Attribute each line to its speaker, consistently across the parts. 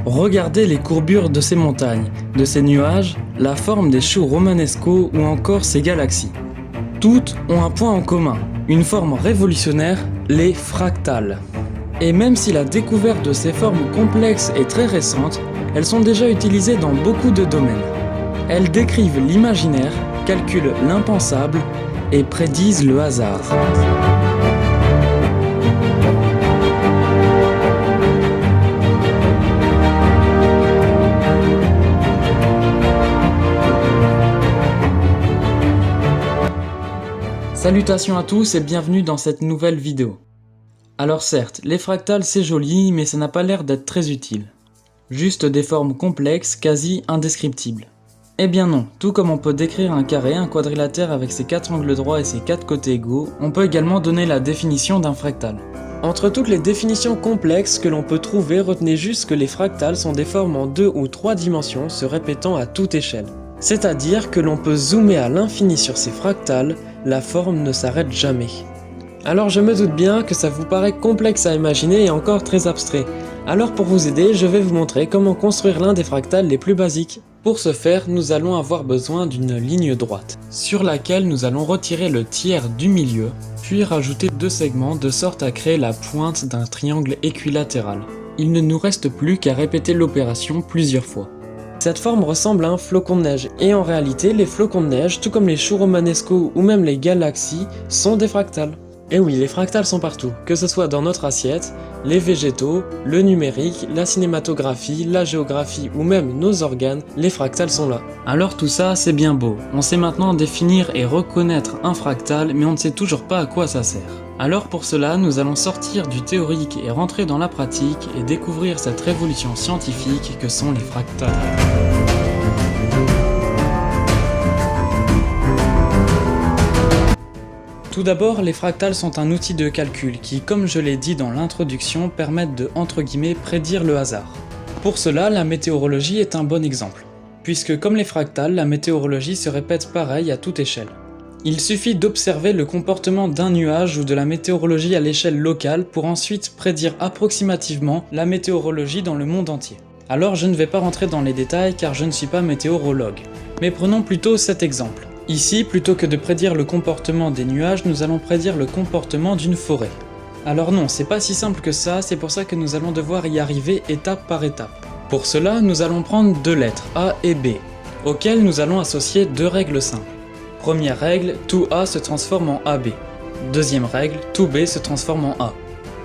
Speaker 1: Regardez les courbures de ces montagnes, de ces nuages, la forme des choux romanesco ou encore ces galaxies. Toutes ont un point en commun, une forme révolutionnaire, les fractales. Et même si la découverte de ces formes complexes est très récente, elles sont déjà utilisées dans beaucoup de domaines. Elles décrivent l'imaginaire, calculent l'impensable et prédisent le hasard. Salutations à tous et bienvenue dans cette nouvelle vidéo. Alors certes, les fractales c'est joli, mais ça n'a pas l'air d'être très utile. Juste des formes complexes, quasi indescriptibles. Eh bien non, tout comme on peut décrire un carré, un quadrilatère avec ses 4 angles droits et ses 4 côtés égaux, on peut également donner la définition d'un fractal. Entre toutes les définitions complexes que l'on peut trouver, retenez juste que les fractales sont des formes en 2 ou 3 dimensions se répétant à toute échelle. C'est-à-dire que l'on peut zoomer à l'infini sur ces fractales, la forme ne s'arrête jamais. Alors je me doute bien que ça vous paraît complexe à imaginer et encore très abstrait. Alors pour vous aider, je vais vous montrer comment construire l'un des fractales les plus basiques. Pour ce faire, nous allons avoir besoin d'une ligne droite, sur laquelle nous allons retirer le tiers du milieu, puis rajouter 2 segments de sorte à créer la pointe d'un triangle équilatéral. Il ne nous reste plus qu'à répéter l'opération plusieurs fois. Cette forme ressemble à un flocon de neige, et en réalité, les flocons de neige, tout comme les choux romanesco ou même les galaxies, sont des fractales. Et oui, les fractales sont partout, que ce soit dans notre assiette, les végétaux, le numérique, la cinématographie, la géographie ou même nos organes, les fractales sont là. Alors tout ça, c'est bien beau. On sait maintenant définir et reconnaître un fractal, mais on ne sait toujours pas à quoi ça sert. Alors pour cela, nous allons sortir du théorique et rentrer dans la pratique et découvrir cette révolution scientifique que sont les fractales. Tout d'abord, les fractales sont un outil de calcul qui, comme je l'ai dit dans l'introduction, permettent de, entre guillemets, prédire le hasard. Pour cela, la météorologie est un bon exemple, puisque comme les fractales, la météorologie se répète pareil à toute échelle. Il suffit d'observer le comportement d'un nuage ou de la météorologie à l'échelle locale pour ensuite prédire approximativement la météorologie dans le monde entier. Alors je ne vais pas rentrer dans les détails car je ne suis pas météorologue, mais prenons plutôt cet exemple. Ici, plutôt que de prédire le comportement des nuages, nous allons prédire le comportement d'une forêt. Alors non, c'est pas si simple que ça, c'est pour ça que nous allons devoir y arriver étape par étape. Pour cela, nous allons prendre 2 lettres, A et B, auxquelles nous allons associer 2 règles simples. Première règle, tout A se transforme en AB. Deuxième règle, tout B se transforme en A.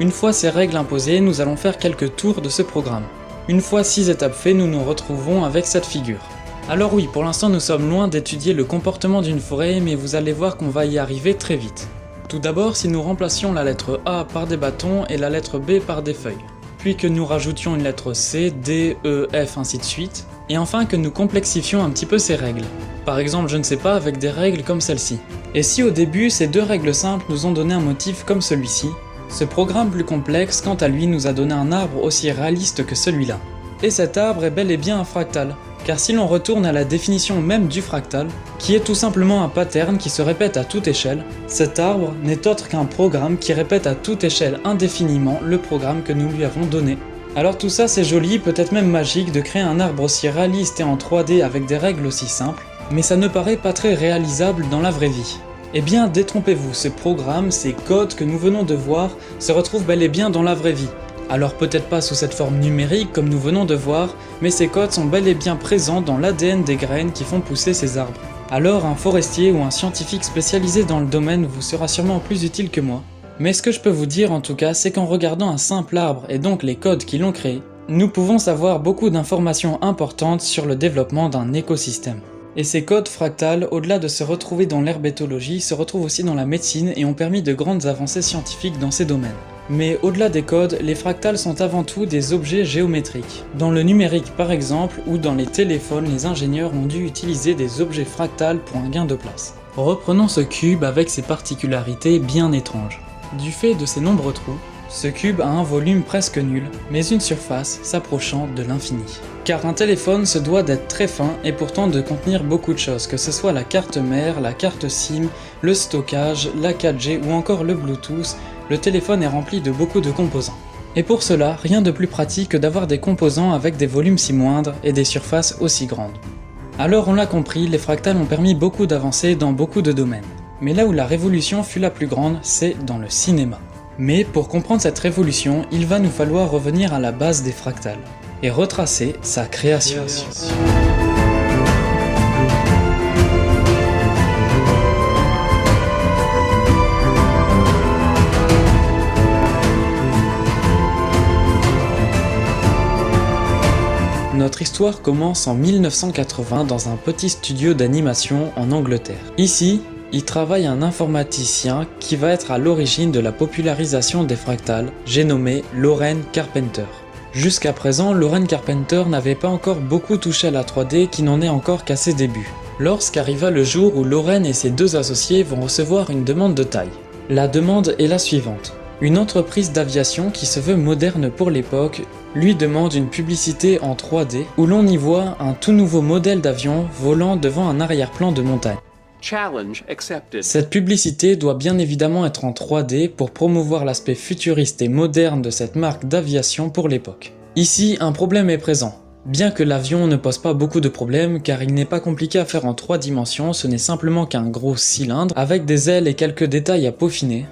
Speaker 1: Une fois ces règles imposées, nous allons faire quelques tours de ce programme. Une fois 6 étapes faites, nous nous retrouvons avec cette figure. Alors oui, pour l'instant nous sommes loin d'étudier le comportement d'une forêt, mais vous allez voir qu'on va y arriver très vite. Tout d'abord, si nous remplacions la lettre A par des bâtons et la lettre B par des feuilles, puis que nous rajoutions une lettre C, D, E, F, ainsi de suite, et enfin que nous complexifions un petit peu ces règles. Par exemple, je ne sais pas, avec des règles comme celle-ci. Et si au début, ces 2 règles simples nous ont donné un motif comme celui-ci, ce programme plus complexe, quant à lui, nous a donné un arbre aussi réaliste que celui-là. Et cet arbre est bel et bien un fractal. Car si l'on retourne à la définition même du fractal, qui est tout simplement un pattern qui se répète à toute échelle, cet arbre n'est autre qu'un programme qui répète à toute échelle indéfiniment le programme que nous lui avons donné. Alors tout ça c'est joli, peut-être même magique de créer un arbre aussi réaliste et en 3D avec des règles aussi simples, mais ça ne paraît pas très réalisable dans la vraie vie. Eh bien détrompez-vous, ce programme, ces codes que nous venons de voir, se retrouvent bel et bien dans la vraie vie. Alors peut-être pas sous cette forme numérique comme nous venons de voir, mais ces codes sont bel et bien présents dans l'ADN des graines qui font pousser ces arbres. Alors un forestier ou un scientifique spécialisé dans le domaine vous sera sûrement plus utile que moi. Mais ce que je peux vous dire en tout cas, c'est qu'en regardant un simple arbre et donc les codes qui l'ont créé, nous pouvons savoir beaucoup d'informations importantes sur le développement d'un écosystème. Et ces codes fractales, au-delà de se retrouver dans l'herpétologie, se retrouvent aussi dans la médecine et ont permis de grandes avancées scientifiques dans ces domaines. Mais au-delà des codes, les fractales sont avant tout des objets géométriques. Dans le numérique par exemple, ou dans les téléphones, les ingénieurs ont dû utiliser des objets fractales pour un gain de place. Reprenons ce cube avec ses particularités bien étranges. Du fait de ses nombreux trous, ce cube a un volume presque nul, mais une surface s'approchant de l'infini. Car un téléphone se doit d'être très fin et pourtant de contenir beaucoup de choses, que ce soit la carte mère, la carte SIM, le stockage, la 4G ou encore le Bluetooth, le téléphone est rempli de beaucoup de composants. Et pour cela, rien de plus pratique que d'avoir des composants avec des volumes si moindres et des surfaces aussi grandes. Alors on l'a compris, les fractales ont permis beaucoup d'avancées dans beaucoup de domaines. Mais là où la révolution fut la plus grande, c'est dans le cinéma. Mais pour comprendre cette révolution, il va nous falloir revenir à la base des fractales et retracer sa création. Notre histoire commence en 1980 dans un petit studio d'animation en Angleterre. Ici, il travaille un informaticien qui va être à l'origine de la popularisation des fractales, j'ai nommé Loren Carpenter. Jusqu'à présent, Loren Carpenter n'avait pas encore beaucoup touché à la 3D qui n'en est encore qu'à ses débuts. Lorsqu'arriva le jour où Loren et ses deux associés vont recevoir une demande de taille. La demande est la suivante. Une entreprise d'aviation qui se veut moderne pour l'époque lui demande une publicité en 3D où l'on y voit un tout nouveau modèle d'avion volant devant un arrière-plan de montagne.
Speaker 2: Challenge accepted.
Speaker 1: Cette publicité doit bien évidemment être en 3D pour promouvoir l'aspect futuriste et moderne de cette marque d'aviation pour l'époque. Ici, un problème est présent. Bien que l'avion ne pose pas beaucoup de problèmes car il n'est pas compliqué à faire en 3 dimensions, ce n'est simplement qu'un gros cylindre avec des ailes et quelques détails à peaufiner.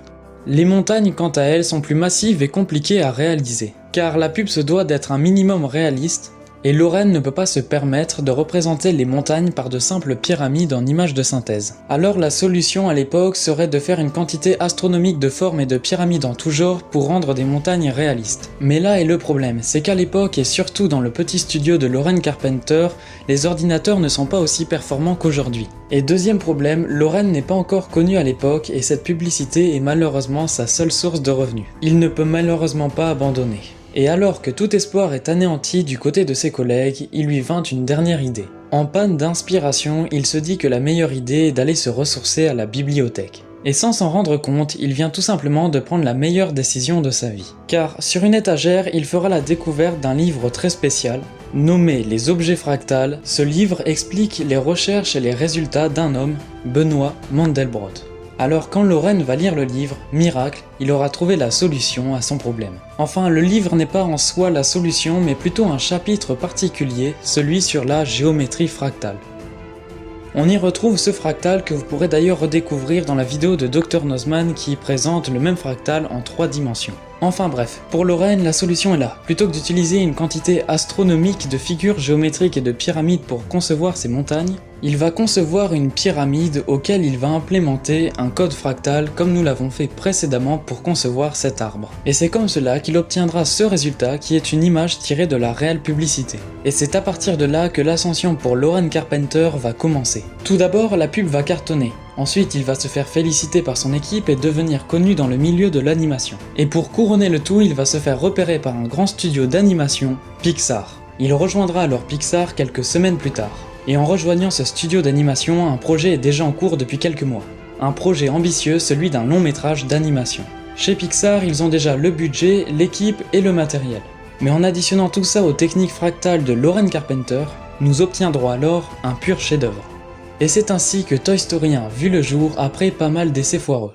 Speaker 1: Les montagnes quant à elles sont plus massives et compliquées à réaliser, car la pub se doit d'être un minimum réaliste, et Loren ne peut pas se permettre de représenter les montagnes par de simples pyramides en images de synthèse. Alors la solution à l'époque serait de faire une quantité astronomique de formes et de pyramides en tout genre pour rendre des montagnes réalistes. Mais là est le problème, c'est qu'à l'époque et surtout dans le petit studio de Loren Carpenter, les ordinateurs ne sont pas aussi performants qu'aujourd'hui. Et deuxième problème, Loren n'est pas encore connu à l'époque et cette publicité est malheureusement sa seule source de revenus. Il ne peut malheureusement pas abandonner. Et alors que tout espoir est anéanti du côté de ses collègues, il lui vint une dernière idée. En panne d'inspiration, il se dit que la meilleure idée est d'aller se ressourcer à la bibliothèque. Et sans s'en rendre compte, il vient tout simplement de prendre la meilleure décision de sa vie. Car sur une étagère, il fera la découverte d'un livre très spécial, nommé Les objets fractales. Ce livre explique les recherches et les résultats d'un homme, Benoît Mandelbrot. Alors quand Loren va lire le livre, miracle, il aura trouvé la solution à son problème. Enfin, le livre n'est pas en soi la solution, mais plutôt un chapitre particulier, celui sur la géométrie fractale. On y retrouve ce fractal que vous pourrez d'ailleurs redécouvrir dans la vidéo de Dr Nozman qui présente le même fractal en 3 dimensions. Enfin bref, pour Loren, la solution est là. Plutôt que d'utiliser une quantité astronomique de figures géométriques et de pyramides pour concevoir ces montagnes, il va concevoir une pyramide auquel il va implémenter un code fractal comme nous l'avons fait précédemment pour concevoir cet arbre. Et c'est comme cela qu'il obtiendra ce résultat qui est une image tirée de la réelle publicité. Et c'est à partir de là que l'ascension pour Loren Carpenter va commencer. Tout d'abord, la pub va cartonner. Ensuite, il va se faire féliciter par son équipe et devenir connu dans le milieu de l'animation. Et pour couronner le tout, il va se faire repérer par un grand studio d'animation, Pixar. Il rejoindra alors Pixar quelques semaines plus tard. Et en rejoignant ce studio d'animation, un projet est déjà en cours depuis quelques mois. Un projet ambitieux, celui d'un long métrage d'animation. Chez Pixar, ils ont déjà le budget, l'équipe et le matériel. Mais en additionnant tout ça aux techniques fractales de Loren Carpenter, nous obtiendrons alors un pur chef-d'œuvre. Et c'est ainsi que Toy Story 1 vit le jour après pas mal d'essais foireux.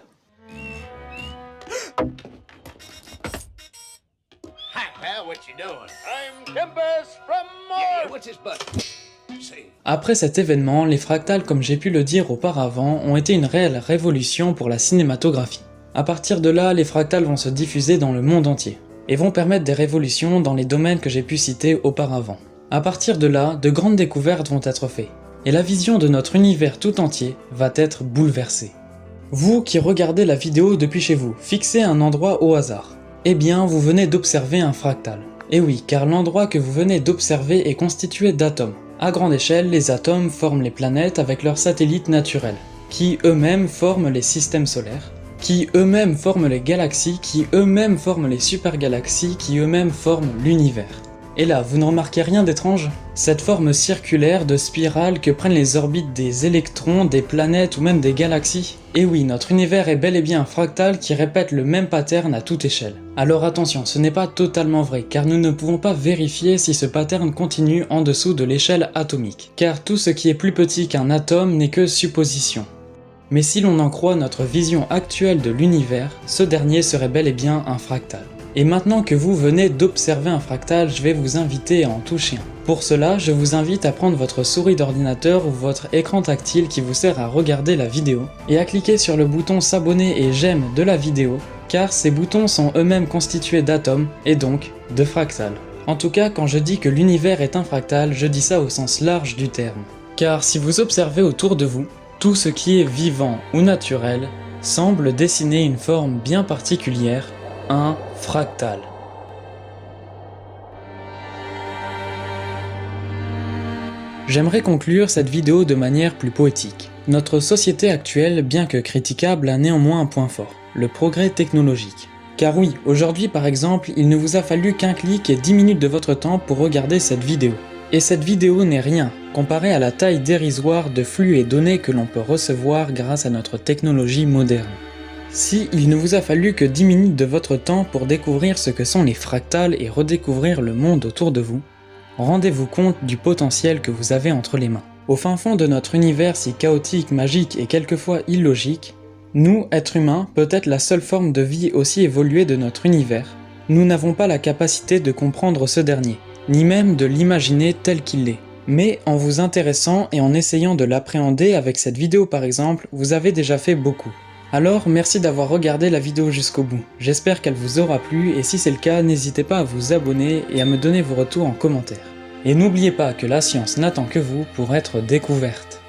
Speaker 3: Hi, pal, what you doing? I'm Tempest from Mars. Yeah, what's his button? See.
Speaker 1: Après cet événement, les fractales, comme j'ai pu le dire auparavant, ont été une réelle révolution pour la cinématographie. À partir de là, les fractales vont se diffuser dans le monde entier, et vont permettre des révolutions dans les domaines que j'ai pu citer auparavant. À partir de là, de grandes découvertes vont être faites, et la vision de notre univers tout entier va être bouleversée. Vous qui regardez la vidéo depuis chez vous, fixez un endroit au hasard. Eh bien, vous venez d'observer un fractal. Et oui, car l'endroit que vous venez d'observer est constitué d'atomes. À grande échelle, les atomes forment les planètes avec leurs satellites naturels, qui eux-mêmes forment les systèmes solaires, qui eux-mêmes forment les galaxies, qui eux-mêmes forment les supergalaxies, qui eux-mêmes forment l'univers. Et là, vous ne remarquez rien d'étrange? Cette forme circulaire de spirale que prennent les orbites des électrons, des planètes ou même des galaxies? Et oui, notre univers est bel et bien un fractal qui répète le même pattern à toute échelle. Alors attention, ce n'est pas totalement vrai, car nous ne pouvons pas vérifier si ce pattern continue en dessous de l'échelle atomique, car tout ce qui est plus petit qu'un atome n'est que supposition. Mais si l'on en croit notre vision actuelle de l'univers, ce dernier serait bel et bien un fractal. Et maintenant que vous venez d'observer un fractal, je vais vous inviter à en toucher un. Pour cela, je vous invite à prendre votre souris d'ordinateur ou votre écran tactile qui vous sert à regarder la vidéo, et à cliquer sur le bouton s'abonner et j'aime de la vidéo, car ces boutons sont eux-mêmes constitués d'atomes, et donc de fractales. En tout cas, quand je dis que l'univers est un fractal, je dis ça au sens large du terme. Car si vous observez autour de vous, tout ce qui est vivant ou naturel semble dessiner une forme bien particulière, un fractal. J'aimerais conclure cette vidéo de manière plus poétique. Notre société actuelle, bien que critiquable, a néanmoins un point fort, le progrès technologique. Car oui, aujourd'hui par exemple, il ne vous a fallu qu'un clic et 10 minutes de votre temps pour regarder cette vidéo. Et cette vidéo n'est rien, comparée à la taille dérisoire de flux et données que l'on peut recevoir grâce à notre technologie moderne. Si il ne vous a fallu que 10 minutes de votre temps pour découvrir ce que sont les fractales et redécouvrir le monde autour de vous, rendez-vous compte du potentiel que vous avez entre les mains. Au fin fond de notre univers si chaotique, magique et quelquefois illogique, nous, êtres humains, peut-être la seule forme de vie aussi évoluée de notre univers, nous n'avons pas la capacité de comprendre ce dernier, ni même de l'imaginer tel qu'il est. Mais en vous intéressant et en essayant de l'appréhender avec cette vidéo par exemple, vous avez déjà fait beaucoup. Alors merci d'avoir regardé la vidéo jusqu'au bout, j'espère qu'elle vous aura plu et si c'est le cas, n'hésitez pas à vous abonner et à me donner vos retours en commentaire. Et n'oubliez pas que la science n'attend que vous pour être découverte.